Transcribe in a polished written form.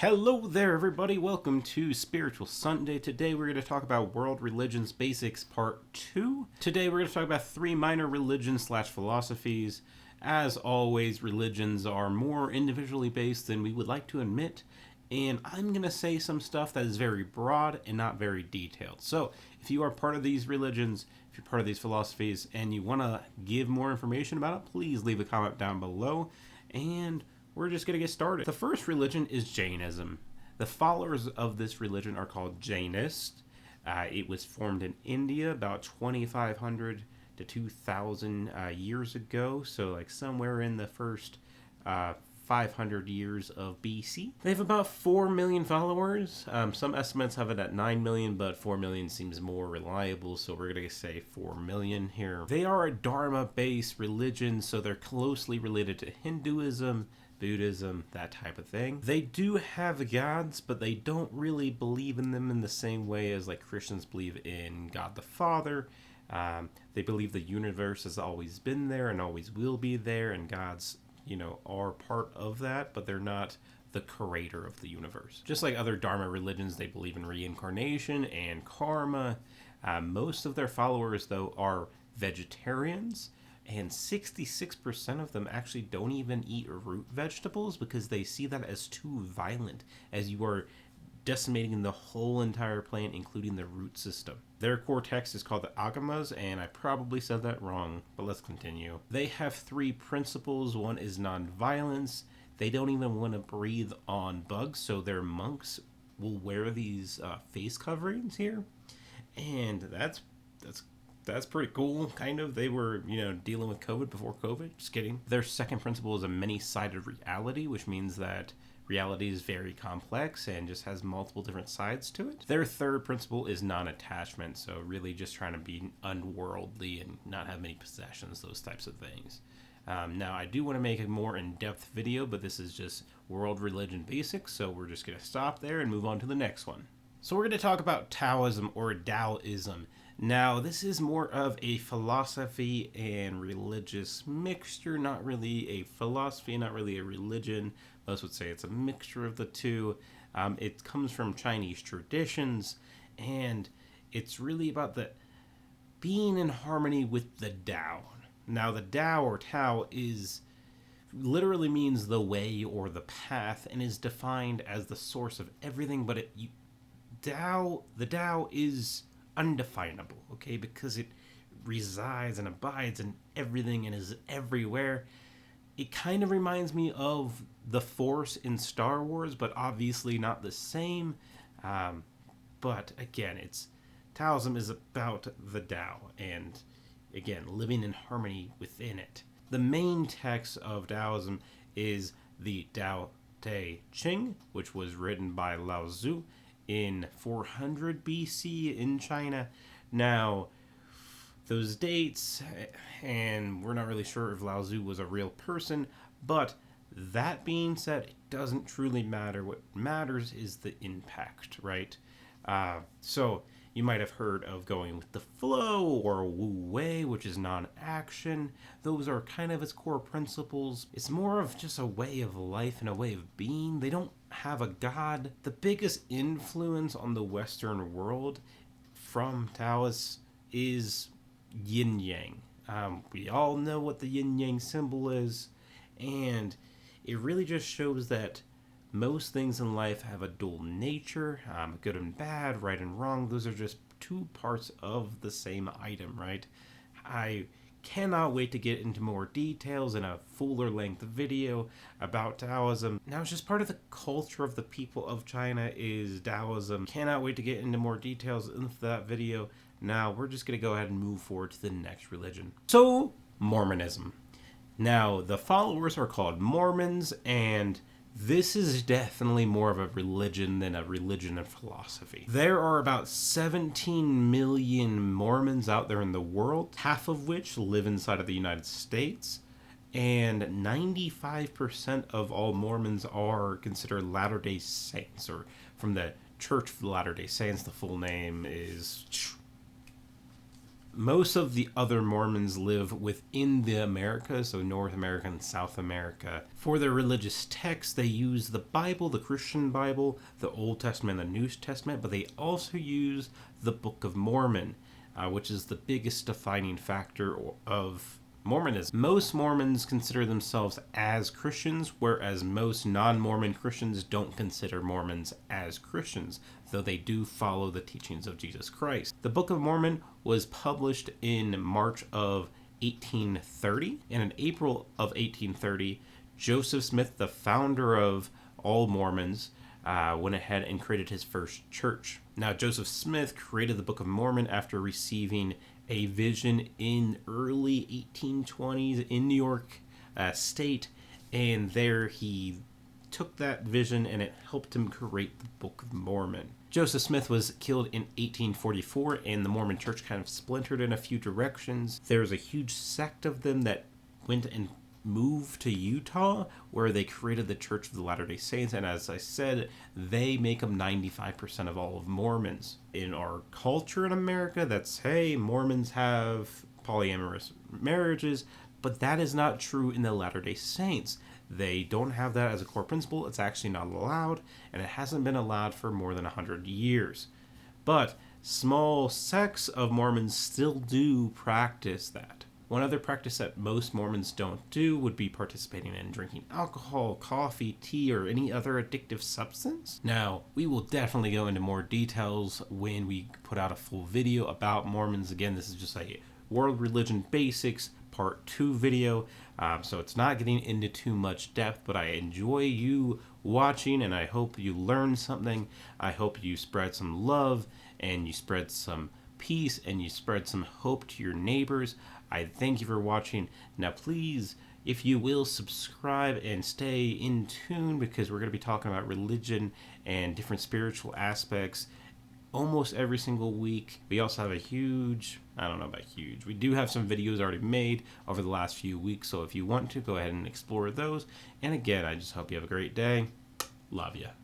Hello there, everybody. Welcome to Spiritual Sunday. Today we're going to talk about World Religions Basics Part 2. Today we're going to talk about three minor religions slash philosophies. As always, religions are more individually based than we would like to admit, and I'm going to say some stuff that is very broad and not very detailed. So, if you are part of these religions, if you're part of these philosophies, and you want to give more information about it, please leave a comment down below, and we're just going to get started. The first religion is Jainism. The followers of this religion are called Jainists. It was formed in India about 2,500 to 2,000 years ago, so like somewhere in the first 500 years of BC. They have about 4 million followers. Some estimates have it at 9 million, but 4 million seems more reliable, so we're going to say 4 million here. They are a Dharma-based religion, so they're closely related to Hinduism, Buddhism, that type of thing. They do have gods, but they don't really believe in them in the same way as like Christians believe in God the Father. They believe the universe has always been there and always will be there, and gods, are part of that, but they're not the creator of the universe. Just like other Dharma religions, they believe in reincarnation and karma. Most of their followers, though, are vegetarians, and 66% of them actually don't even eat root vegetables because they see that as too violent, as you are decimating the whole entire plant, including the root system. Their core text is called the Agamas, and I probably said that wrong, but let's continue. They have three principles. One is nonviolence. They don't even want to breathe on bugs, so their monks will wear these face coverings here, and that's pretty cool, kind of. They were, dealing with COVID before COVID. Just kidding. Their second principle is a many-sided reality, which means that reality is very complex and just has multiple different sides to it. Their third principle is non-attachment, so really just trying to be unworldly and not have many possessions, those types of things. Now, I do want to make a more in-depth video, but this is just world religion basics, so we're just going to stop there and move on to the next one. So we're going to talk about Taoism or Taoism. Now, this is more of a philosophy and religious mixture, not really a philosophy, not really a religion. Most would say it's a mixture of the two. It comes from Chinese traditions, and it's really about the being in harmony with the Tao. Now, the Tao or Tao is literally means the way or the path, and is defined as the source of everything, but the Tao is undefinable, okay, because it resides and abides in everything and is everywhere. It kind of reminds me of the Force in Star Wars, but obviously not the same. But again, Taoism is about the Tao, and again, living in harmony within it. The main text of Taoism is the Tao Te Ching, which was written by Lao Tzu in 400 BC in China. Now, those dates, and we're not really sure if Lao Tzu was a real person, but that being said, it doesn't truly matter. What matters is the impact, right? So you might have heard of going with the flow or Wu Wei, which is non-action. Those are kind of its core principles. It's more of just a way of life and a way of being. They don't have a god. The biggest influence on the Western world from Taoists is yin yang. We all know what the yin yang symbol is, and it really just shows that most things in life have a dual nature, good and bad, right and wrong. Those are just two parts of the same item, right? I cannot wait to get into more details in a fuller length video about Taoism. Now, it's just part of the culture of the people of China is Taoism. Cannot wait to get into more details in that video. Now, we're just going to go ahead and move forward to the next religion. So, Mormonism. Now, the followers are called Mormons, and this is definitely more of a religion than a religion and philosophy. There are about 17 million Mormons out there in the world, half of which live inside of the United States, and 95% of all Mormons are considered Latter-day Saints, or from the Church of the Latter-day Saints. The full name is Most of the other Mormons live within the Americas, so North America and South America. For their religious texts, they use the Bible, the Christian Bible, the Old Testament, and the New Testament, but they also use the Book of Mormon, which is the biggest defining factor of Mormonism. Most Mormons consider themselves as Christians, whereas most non-Mormon Christians don't consider Mormons as Christians, though they do follow the teachings of Jesus Christ. The Book of Mormon was published in March of 1830, and in April of 1830, Joseph Smith, the founder of all Mormons, went ahead and created his first church. Now, Joseph Smith created the Book of Mormon after receiving a vision in early 1820s in New York State, and there he took that vision and it helped him create the Book of Mormon. Joseph Smith was killed in 1844, and the Mormon church kind of splintered in a few directions. There's a huge sect of them that went and moved to Utah, where they created the Church of the Latter-day Saints, and as I said, they make up 95% of all of Mormons. In our culture in America, that's, hey, Mormons have polyamorous marriages, but that is not true in the Latter-day Saints. They don't have that as a core principle. It's actually not allowed, and it hasn't been allowed for more than 100 years. But small sects of Mormons still do practice that. One other practice that most Mormons don't do would be participating in drinking alcohol, coffee, tea, or any other addictive substance. Now, we will definitely go into more details when we put out a full video about Mormons. Again, this is just a World Religion Basics Part 2 video, so it's not getting into too much depth, but I enjoy you watching, and I hope you learn something. I hope you spread some love, and you spread some peace, and you spread some hope to your neighbors. I thank you for watching. Now please, if you will, subscribe and stay in tune, because we're going to be talking about religion and different spiritual aspects almost every single week. We also have a huge, I don't know about huge, we do have some videos already made over the last few weeks, so if you want to, go ahead and explore those. And again, I just hope you have a great day. Love ya.